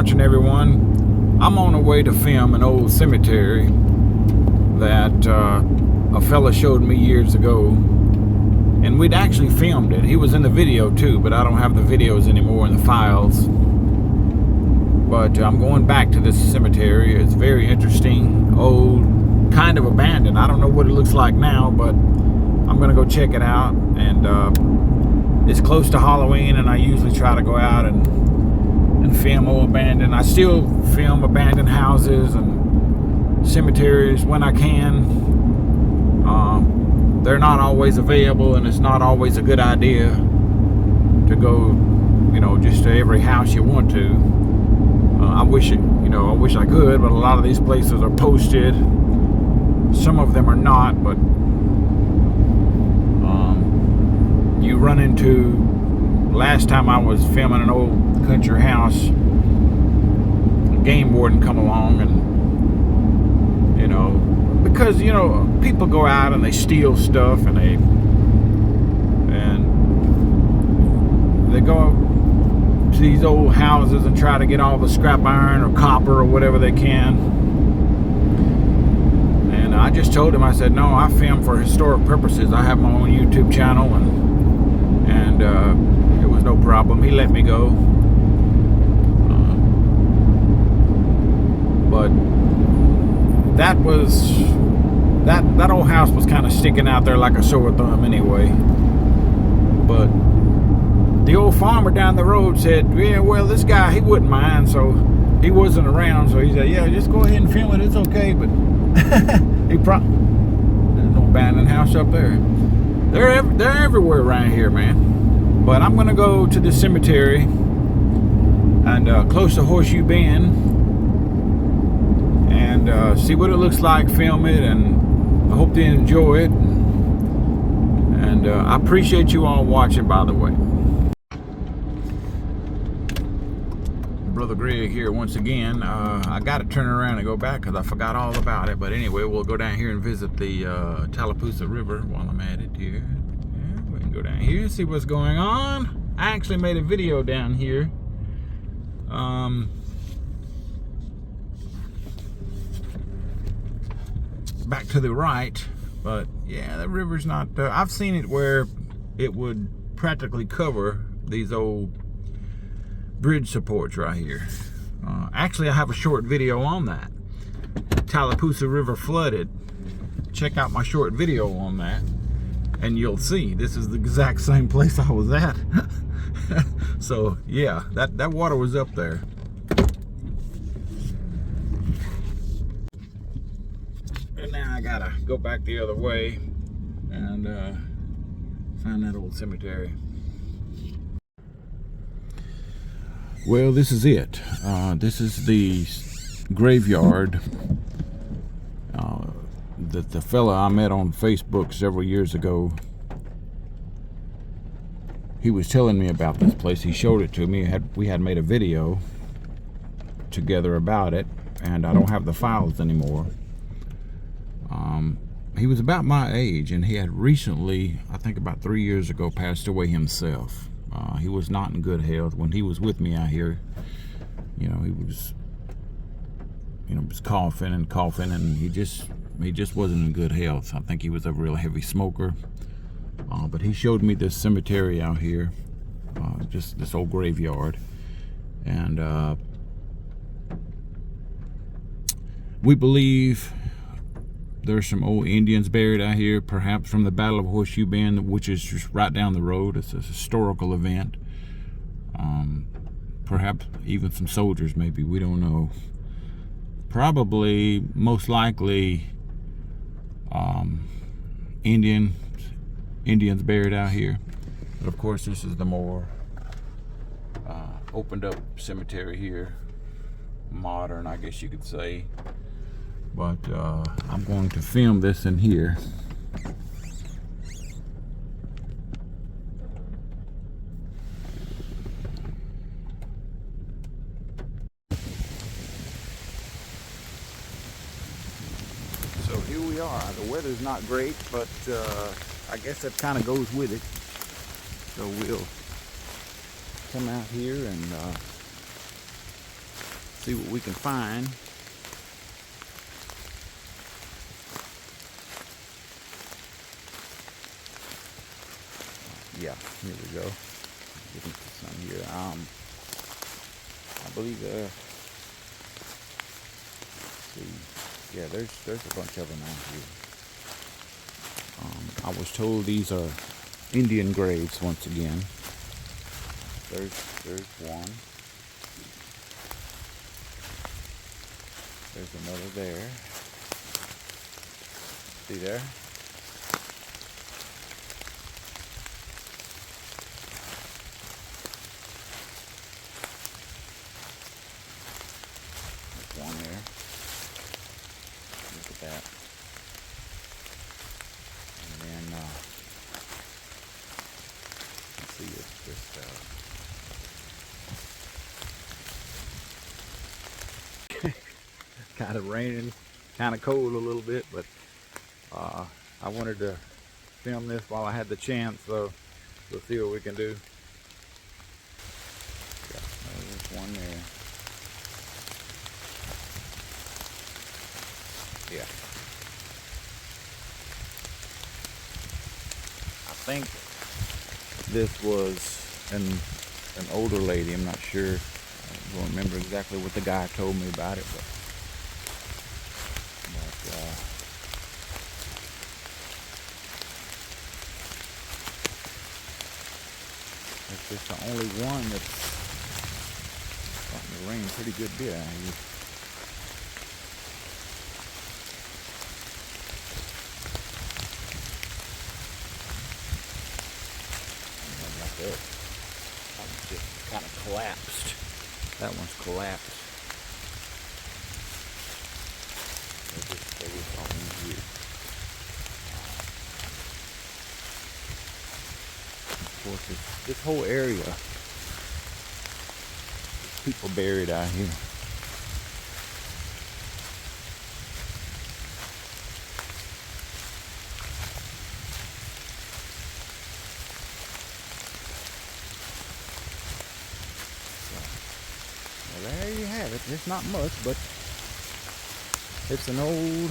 watching, everyone. I'm on the way to film an old cemetery that a fella showed me years ago, and we'd actually filmed it. He was in the video too, but I don't have the videos anymore in the files. But I'm going back to this cemetery. It's very interesting, old, kind of abandoned. I don't know what it looks like now, but I'm gonna go check it out. And it's close to Halloween, and I usually try to go out and film old abandoned. I still film abandoned houses and cemeteries when I can. They're not always available, and it's not always a good idea to go, just to every house you want to. I wish I could, but a lot of these places are posted. Some of them are not, but you run into, last time I was filming an old country house, a game warden come along, and because people go out and they steal stuff, and they go to these old houses and try to get all the scrap iron or copper or whatever they can. And I just told him, I said, no, I film for historic purposes. I have my own YouTube channel, and it was no problem. He let me go. But that old house was kind of sticking out there like a sore thumb anyway. But the old farmer down the road said, yeah, well, this guy, he wouldn't mind, so he wasn't around, so he said, yeah, just go ahead and film it, it's okay. But there's no abandoned house up there. They're everywhere around here, man. But I'm gonna go to the cemetery and close to Horseshoe Bend and see what it looks like, film it, and I hope you enjoy it. And I appreciate you all watching, by the way. Brother Greg here once again. I got to turn around and go back because I forgot all about it. But anyway, we'll go down here and visit the Tallapoosa River while I'm at it here. Yeah, we can go down here and see what's going on. I actually made a video down here. Back to the right, but yeah, the river's not I've seen it where it would practically cover these old bridge supports right here. Actually, I have a short video on that. Tallapoosa River flooded. Check out my short video on that, and you'll see this is the exact same place I was at. So yeah, that water was up there. And now I gotta go back the other way and find that old cemetery. Well, this is it. This is the graveyard that the fella I met on Facebook several years ago, he was telling me about this place. He showed it to me. We had made a video together about it, and I don't have the files anymore. He was about my age, and he had recently, I think about 3 years ago, passed away himself. He was not in good health when he was with me out here. He was, was coughing, and he just wasn't in good health. I think he was a real heavy smoker. But he showed me this cemetery out here, just this old graveyard, and we believe there's some old Indians buried out here, perhaps from the Battle of Horseshoe Bend, which is just right down the road. It's a historical event. Perhaps even some soldiers, maybe. We don't know. Probably, most likely, Indians buried out here. But of course, this is the more opened up cemetery here. Modern, I guess you could say. But I'm going to film this in here. So here we are. The weather's not great, but I guess that kind of goes with it. So we'll come out here and See what we can find. Yeah, here we go. Get into some here. I believe see, yeah, there's a bunch of them out here. I was told these are Indian graves once again. There's one. There's another there. See there? There's one there. Look at that. And then, let's see, it's just, kind of raining, kind of cold a little bit, but I wanted to film this while I had the chance, so we'll see what we can do. Yeah, there's one there. Yeah. I think this was an older lady. I'm not sure. I don't remember exactly what the guy told me about it, but it's just the only one that's starting to rain pretty good bit out here. Like that. That one's just kind of collapsed. That one's collapsed. There was something here. Of course, this whole area, people buried out here. Well, there you have it. It's not much, but it's an old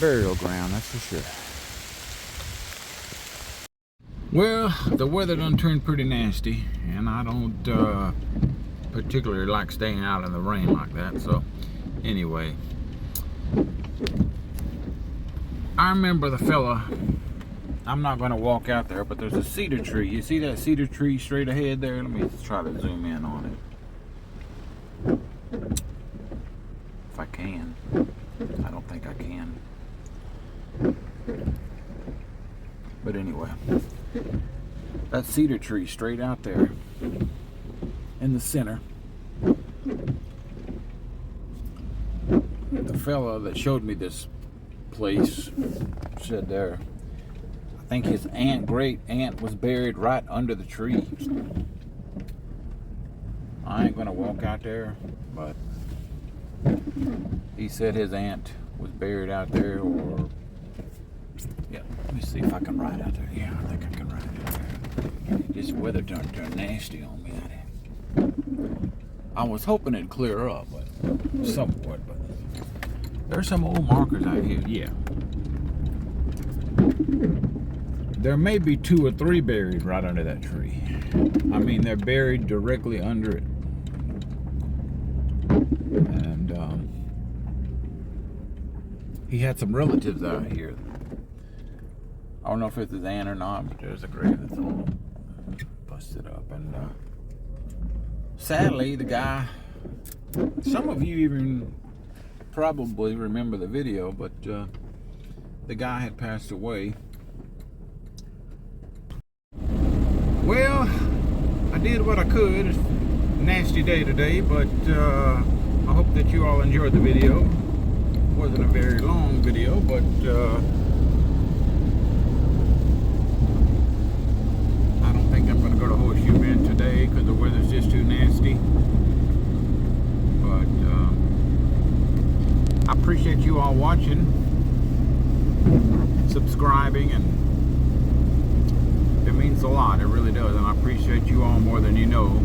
burial ground, that's for sure. Well, the weather done turned pretty nasty, and I don't particularly like staying out in the rain like that, so anyway. I remember the fella, I'm not going to walk out there, but there's a cedar tree. You see that cedar tree straight ahead there? Let me try to zoom in on it. If I can. I don't think I can. But anyway, that cedar tree straight out there in the center. The fella that showed me this place said there, I think his great aunt was buried right under the tree. I ain't gonna walk out there, but he said his aunt was buried out there, or yeah, let me see if I can ride out there. Yeah, I think I can ride out there. This weather turned nasty on me out here. I was hoping it'd clear up, but somewhat, but there's some old markers out here, yeah. There may be 2 or 3 buried right under that tree. I mean, they're buried directly under it. And he had some relatives out here. I don't know if it's his aunt or not, but there's a grave that's all busted up. And sadly, the guy, some of you even probably remember the video, but the guy had passed away. Well, I did what I could. It's a nasty day today, but I hope that you all enjoyed the video. It wasn't a very long video, but I don't think I'm going to go to Horseshoe Bend today because the weather's just too nasty. But I appreciate you all watching, subscribing, and it means a lot. It really does, and I appreciate you all more than you know.